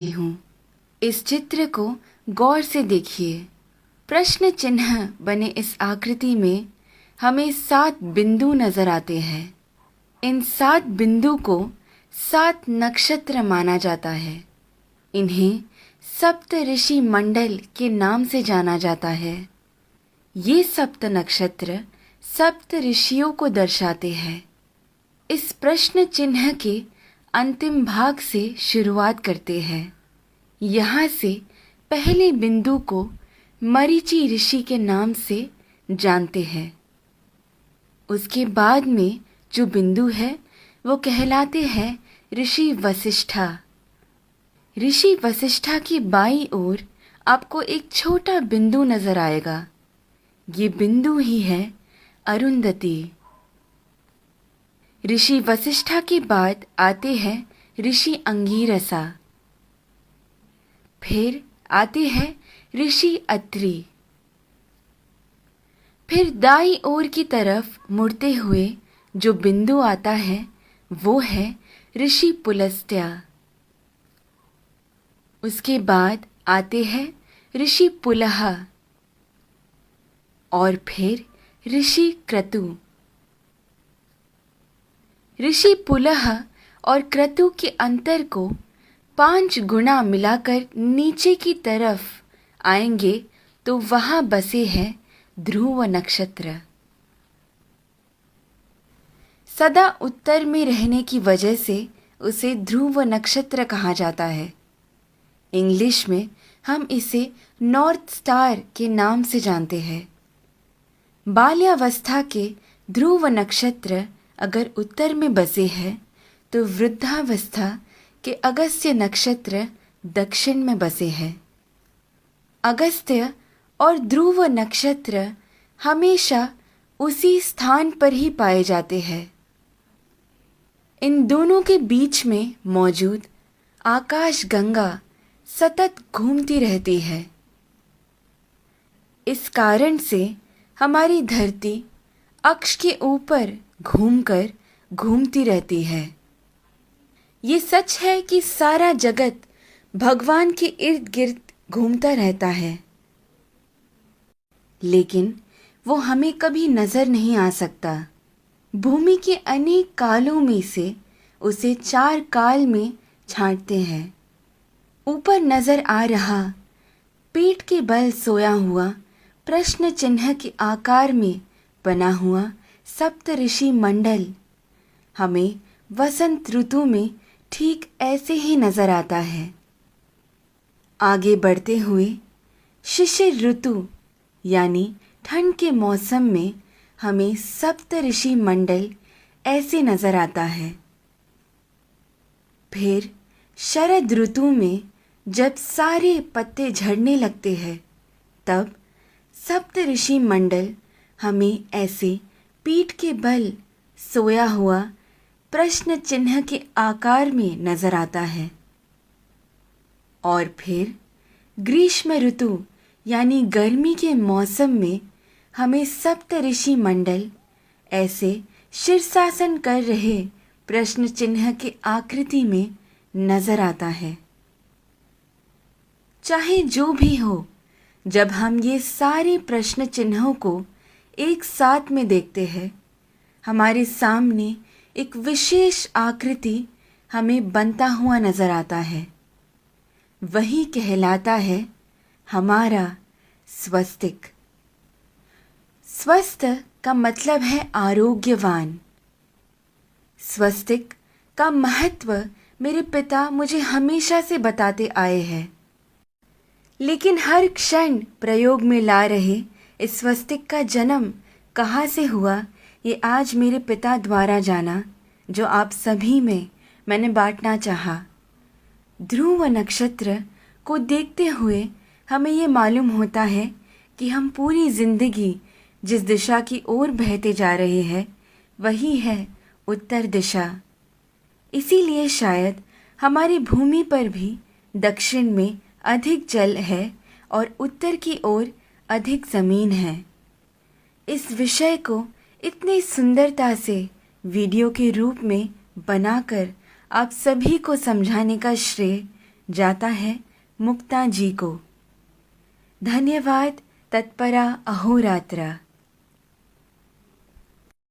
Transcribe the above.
हूँ। इस चित्र को गौर से देखिए। प्रश्न चिन्ह बने इस आकृति में हमें 7 बिंदु नजर आते हैं। इन 7 बिंदु को 7 नक्षत्र माना जाता है। इन्हें सप्त ऋषि मंडल के नाम से जाना जाता है। ये सप्त नक्षत्र सप्त ऋषियों को दर्शाते हैं। इस प्रश्न चिन्ह के अंतिम भाग से शुरुआत करते हैं। यहाँ से पहले बिंदु को मरीचि ऋषि के नाम से जानते हैं। उसके बाद में जो बिंदु है वो कहलाते हैं ऋषि वसिष्ठा। ऋषि वसिष्ठा की बाईं ओर आपको एक छोटा बिंदु नजर आएगा। ये बिंदु ही है अरुंधति। ऋषि वसिष्ठा के बाद आते हैं ऋषि अंगीरसा। फिर आते हैं ऋषि अत्रि। फिर दाईं ओर की तरफ मुड़ते हुए जो बिंदु आता है वो है ऋषि पुलस्त्य। उसके बाद आते हैं ऋषि पुलह और फिर ऋषि क्रतु। ऋषि पुलह और क्रतु के अंतर को 5 गुना मिलाकर नीचे की तरफ आएंगे तो वहां बसे हैं ध्रुव नक्षत्र। सदा उत्तर में रहने की वजह से उसे ध्रुव नक्षत्र कहा जाता है। इंग्लिश में हम इसे नॉर्थ स्टार के नाम से जानते हैं। बाल्यावस्था के ध्रुव नक्षत्र अगर उत्तर में बसे हैं तो वृद्धावस्था के अगस्त्य नक्षत्र दक्षिण में बसे हैं। अगस्त्य और ध्रुव नक्षत्र हमेशा उसी स्थान पर ही पाए जाते हैं। इन दोनों के बीच में मौजूद आकाश गंगा सतत घूमती रहती है। इस कारण से हमारी धरती अक्ष के ऊपर घूमती रहती है। ये सच है कि सारा जगत भगवान के इर्द गिर्द घूमता रहता है, लेकिन वो हमें कभी नजर नहीं आ सकता। भूमि के अनेक कालों में से उसे 4 काल में छांटते हैं। ऊपर नजर आ रहा पीठ के बल सोया हुआ प्रश्न चिन्ह के आकार में बना हुआ सप्त ऋषि मंडल हमें वसंत ऋतु में ठीक ऐसे ही नजर आता है। आगे बढ़ते हुए शिशिर ऋतु यानी ठंड के मौसम में हमें सप्त ऋषि मंडल ऐसे नजर आता है। फिर शरद ऋतु में जब सारे पत्ते झड़ने लगते हैं तब सप्त ऋषि मंडल हमें ऐसे पीठ के बल सोया हुआ प्रश्न चिन्ह के आकार में नजर आता है। और फिर ग्रीष्म ऋतु यानी गर्मी के मौसम में हमें सप्त ऋषि मंडल ऐसे शीर्षासन कर रहे प्रश्न चिन्ह के आकृति में नजर आता है। चाहे जो भी हो, जब हम ये सारे प्रश्न चिन्हों को एक साथ में देखते हैं, हमारे सामने एक विशेष आकृति हमें बनता हुआ नजर आता है। वही कहलाता है हमारा स्वस्तिक। स्वस्थ का मतलब है आरोग्यवान। स्वस्तिक का महत्व मेरे पिता मुझे हमेशा से बताते आए हैं, लेकिन हर क्षण प्रयोग में ला रहे इस स्वस्तिक का जन्म कहाँ से हुआ ये आज मेरे पिता द्वारा जाना, जो आप सभी में मैंने बांटना चाहा। ध्रुव नक्षत्र को देखते हुए हमें ये मालूम होता है कि हम पूरी जिंदगी जिस दिशा की ओर बहते जा रहे हैं वही है उत्तर दिशा। इसीलिए शायद हमारी भूमि पर भी दक्षिण में अधिक जल है और उत्तर की ओर अधिक ज़मीन है। इस विषय को इतनी सुंदरता से वीडियो के रूप में बनाकर आप सभी को समझाने का श्रेय जाता है मुक्ता जी को। धन्यवाद तत्परा अहोरात्र।